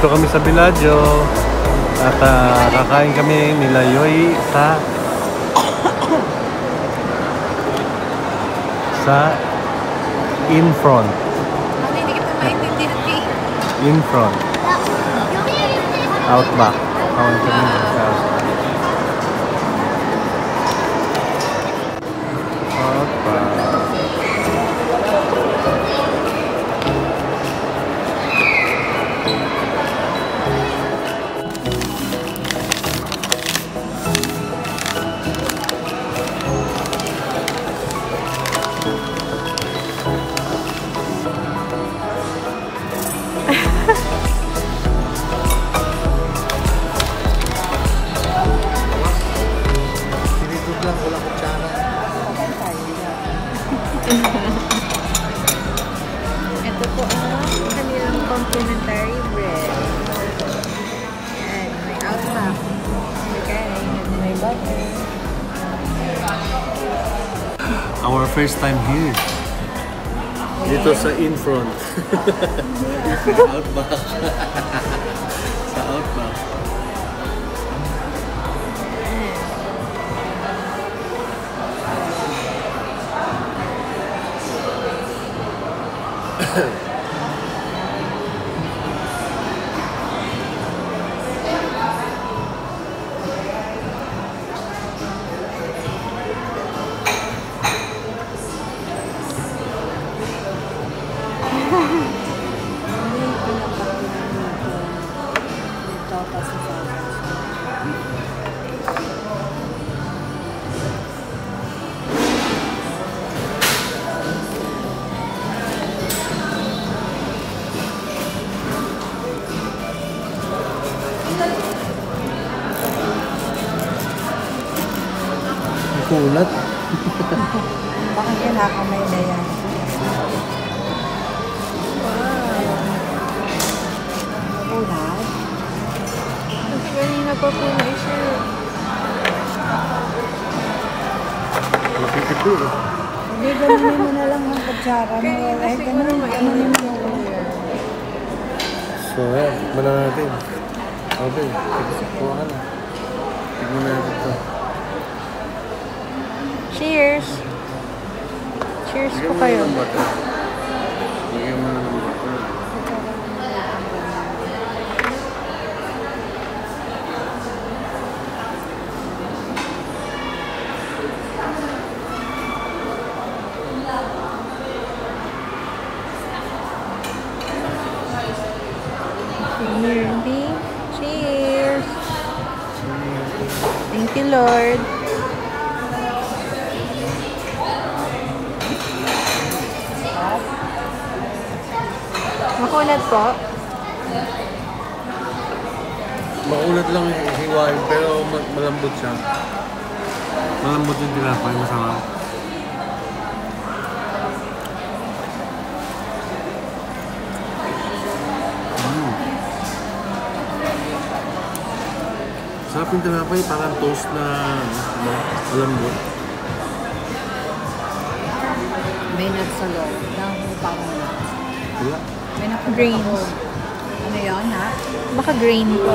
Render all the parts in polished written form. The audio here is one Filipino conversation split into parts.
Nandito kami sa Bellagio at kakain kami nila Yoy sa in front. Hindi kita maintindihan. In front. Outback. Kakain kami sa Outback. Ito po ang kanilang complimentary bread. Ayan, may outback. Okay, may butter. Our first time here. Dito sa in front. Sa Outback. Sa Outback. Kulat. Baka kinakamay na yan. Wow. Kulat? Kasi kanina pa po na siya. Malapit ito eh. Hindi, ganunin mo na lang ang kutsara mo. Ay, ganunin mo na lang. So, yan. Muna natin. Okay. Kuha ka na. Tignan natin ito. Cheers! Cheers po kayo. Lagyan mo na ng butter. Cheers! Thank you, Lord. Makulat po. Makulat lang hiwain pero malambot siya. Malambot yung tinapay, masarap. Sarap yung tinapay, parang toast na malambot. May nuts sa loob. Parang nuts. Wala. May grains. Ano yun, ha? Baka grain po.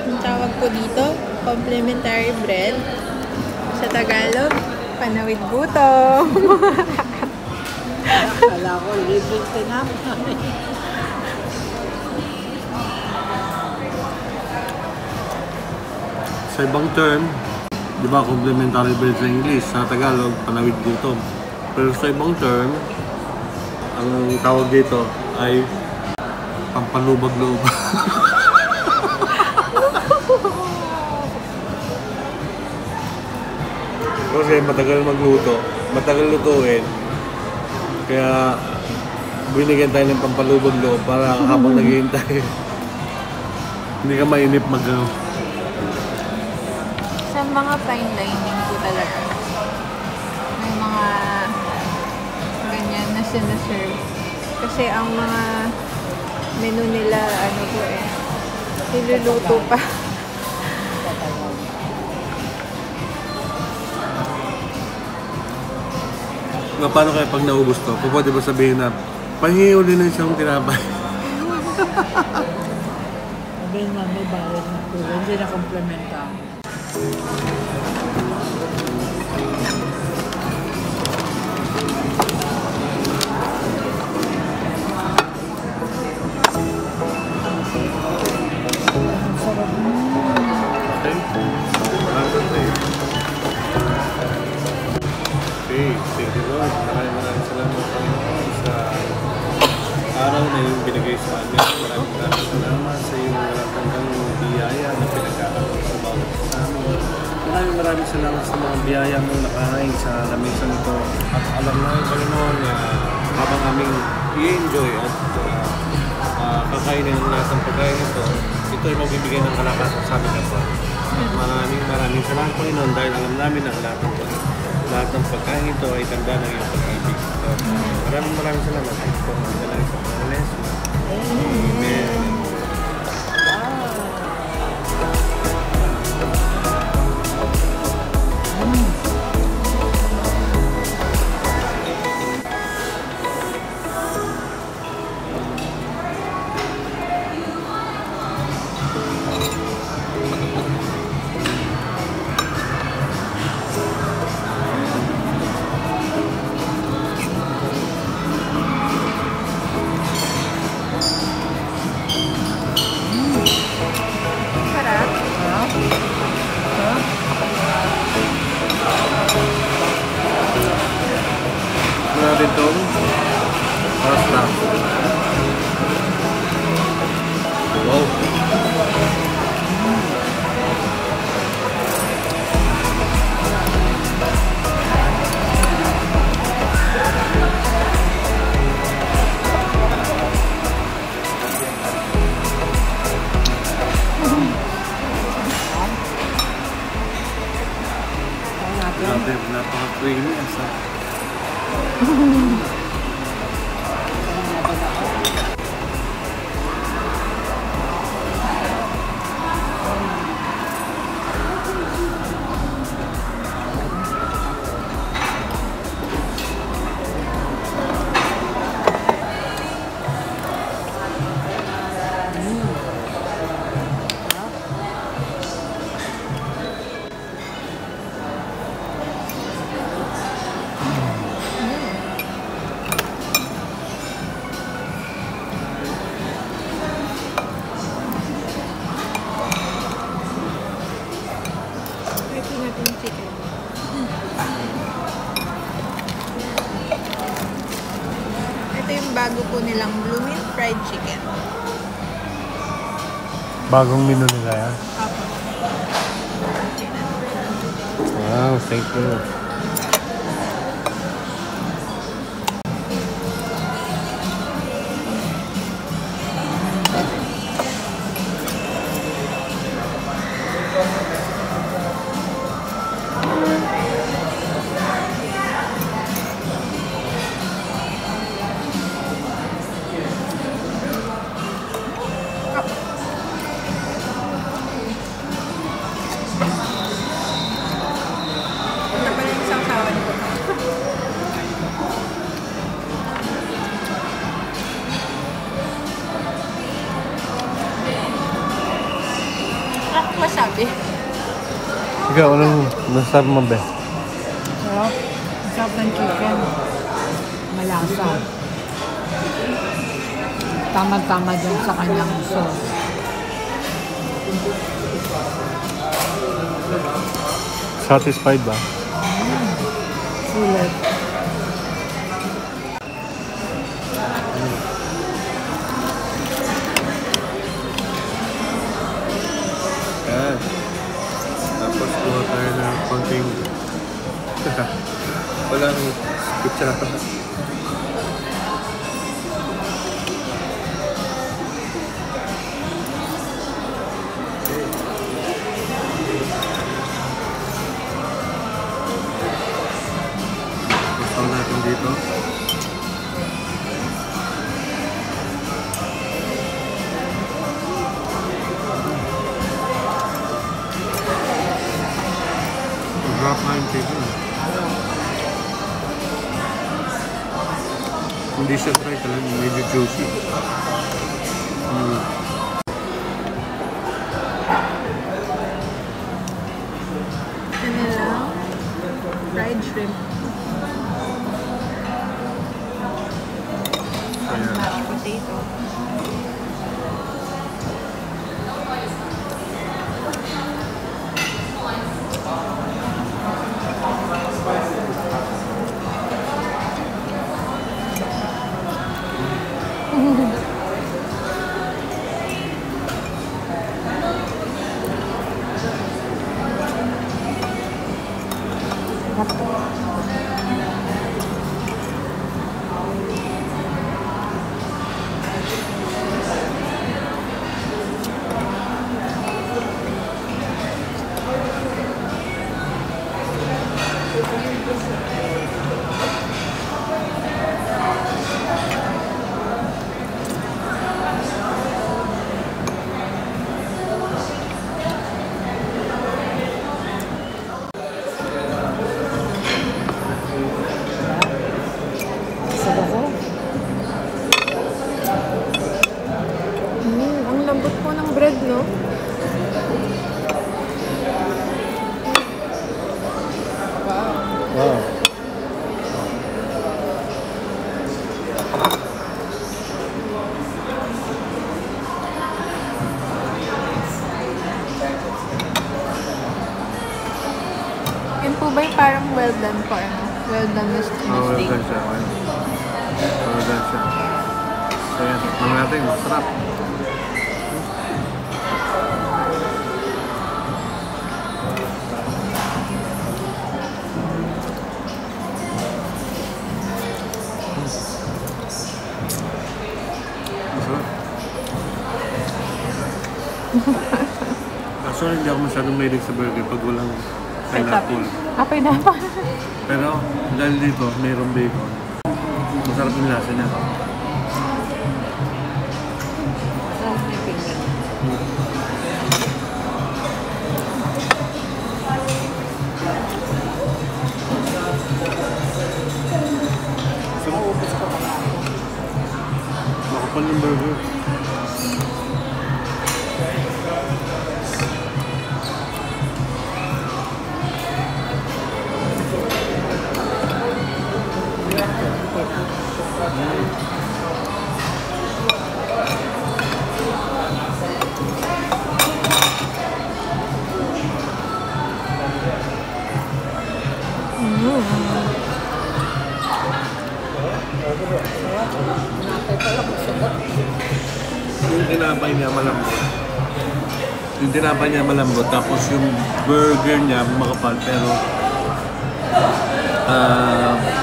Ang tawag po dito, complimentary bread. Sa Tagalog, panawid gutom. Kala ko, libreng tinapay. Sa ibang term, di ba, complimentary bread sa English, sa Tagalog, panawid gutom. Pero sa ibang term, ang tawag dito ay pampalubag-loob. Kasi matagal magluto, matagal lutuin. Kaya binigyan tayo ng pampalubag-loob para habang naghihintay, hindi ka mainip mag-ano. Sa mga fine dining po talaga, may mga ganyan na sinaserve. Kasi ang mga menu nila, ano po eh, niluluto pa. Paano kaya pag naubos to? Pwede ba sabihin na Pahingi uli na siyang tinapay. Sabi na may bayad na po. Hindi na komplementa. Ang sarap mo. Okay. Okay, thank you Lord. Maraming salamat Panginoon sa araw na yung binigay sa amin. Maraming salamat sa iyong walang hanggang biyaya na pinag-aaral sa bawat sa amin. Maraming salamat sa mga biyaya mong nakahain sa lamisan ito. At alam namin Panginoon na habang aming i-enjoy at kakainin ng lahat ng pagkain ito, ito ay magbibigay ng kalakasan sa amin ito. Maraming salamat Panginoon dahil alam namin na lahat ng pagkain ito ay tanda ng iyong pag-ibig. So, maraming salamat. Ito ang dalangin sa Panginoon Jesus. Amen. Natin itong pasta. Wow! Napaka-creamy asa. Ito yung bago po nilang Blooming Fried Chicken. Bagong menu nila yan. Apo. Wow, thank you. Ito pala yung sawsawan ko. Wasabi. Ikaw, anong nasabi mo ba? Sarap. Sarap ng chicken. Malasa. Tama-tama dyan sa kanyang sauce. Satisfied ba? Sulit. Yan. Tapos kuha tayo ng konting walang kutsara. Gusto natin dito. Drop na yung chicken. Hindi siya dry talaga, medyo juicy. Ano lang? Fried shrimp. Ayan. Mashed potato. Sarap ako. Ang lambot po ng bread, no? Wow. Yun po ba yung parang well done po, ano? Well done na steak. Well done siya. Well done siya. So yan, tikman natin. Masarap. Masarap. Actually, hindi ako masyadong mahilig sa burger pag walang pineapple. Pineapple. Pero dahil dito, mayroong bacon. Masarap yung lasa niya. Sarap yung pinggan. Naubos ko pala ako. Makapal yung burger. Napay pala masarap. Yung tinapay niya malambot. Yung tinapay niya malambot. Tapos yung burger niya makapal. Pero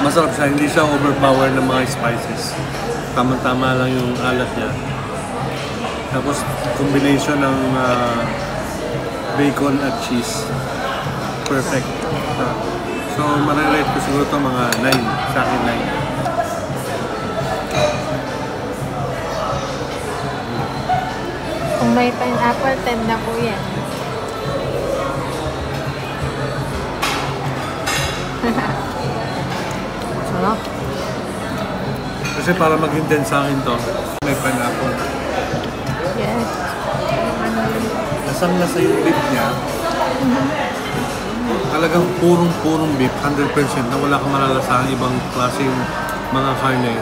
masarap siya. Hindi siya overpower ng mga spices. Tama-tama lang yung alat niya. Tapos combination ng bacon at cheese. Perfect. So marirate ko siguro ito mga 9. Sa akin 9. Kung may pineapple, 10 na po yan. Sarap. Kasi para mag-intense sa akin to, may pineapple. Yes. Lasang-lasa yung beef niya. Talagang purong beef, 100% na wala kang malalasang ibang klaseng mga karne.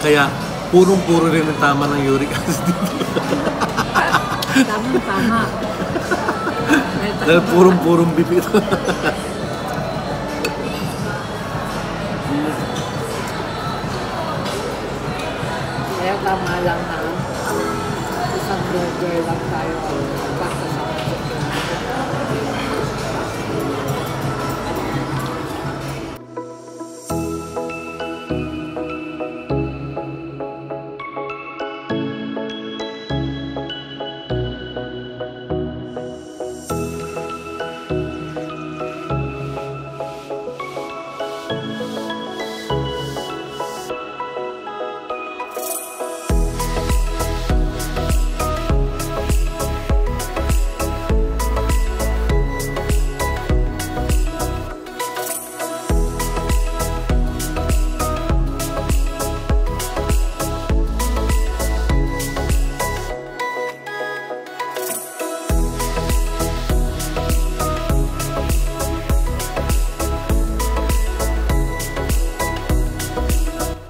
Kaya, purong-puro rin ang tama ng uric acid dito. Tama. Dahil purong beef ito. Kaya tama lang na isang burger lang tayo basta sa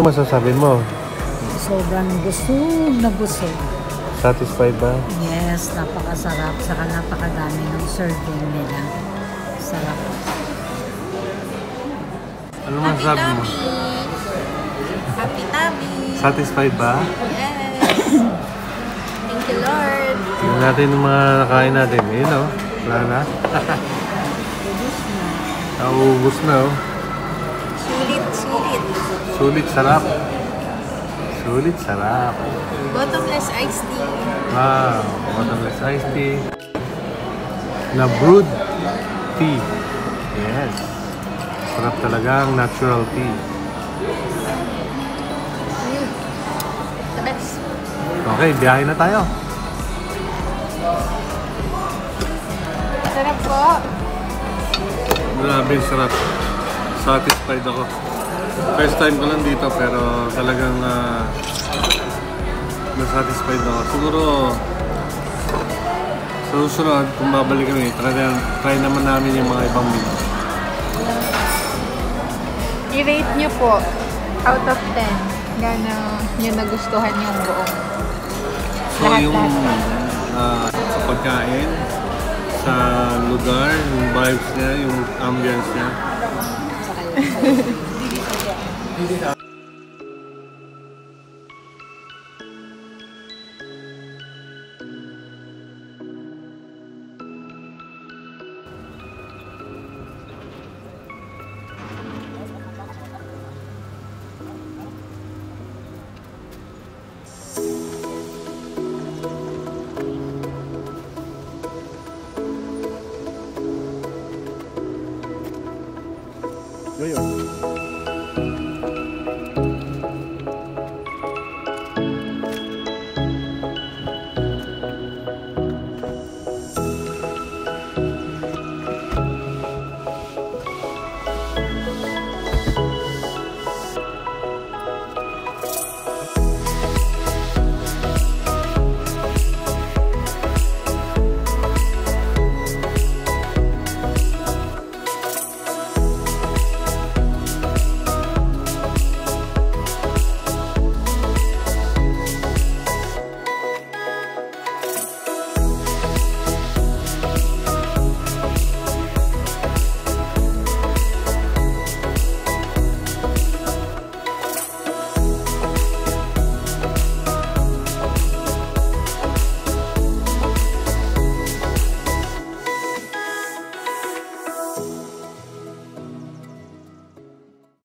Ano masasabi mo? Sobrang busog na busog. Satisfied ba? Yes, napakasarap. Saka napakadami ng serving nila. Sarap. Ano masasabi mo? Happy tummy! Satisfied ba? Yes! Thank you, Lord! Tingnan natin yung mga nakain natin. Ayun o. Wala na. Naubos na o. Sulit, sulit. Sulit sarap. Sulit sarap. Bottomless iced tea. Wow. Bottomless iced tea. Na brewed tea. Yes. Sarap talaga ang natural tea. The best. Okay, biyahe na tayo. Sarap po. Grabe, sarap. Satisfied ako. First time ko lang dito pero talagang na-satisfied ako. Siguro sa susunod, kung babalik kami, try naman namin yung mga ibang menu. I-rate nyo po out of 10. Gano'n nyo nagustuhan yung buong. So yung sa pagkain, sa lugar, yung vibes niya, yung ambience niya.